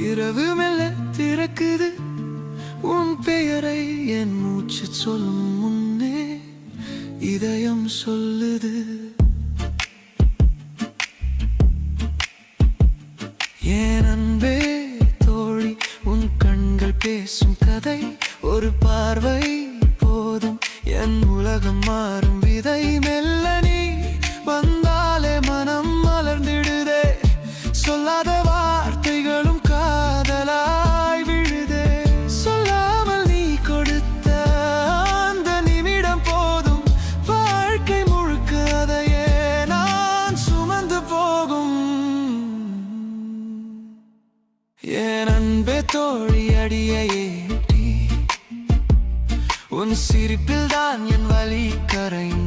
இரவு மெல்ல திறக்குது உன் பெயரை என் மூச்சு சொல்லும் முன்னே இதயம் சொல்லுது என் அன்பே தோழி உன் கண்கள் பேசும் கதை ஒரு பார்வை போதும் என் உலகம் மாறும் விதை மெல்ல நீ வந்தாலே மனம் மலர்ந்திடுதே சொல்லாத வார்த்தைகளும் காதலாய் விழுதே சொல்லாமல் நீ கொடுத்த அந்த நிமிடம் போதும் வாழ்க்கை முழுக்க அதையே நான் சுமந்து போகும் என் அன்பே தோழி அடியை ஏற்றி உன் சிரிப்பில் தான் என் வலி கரைந்து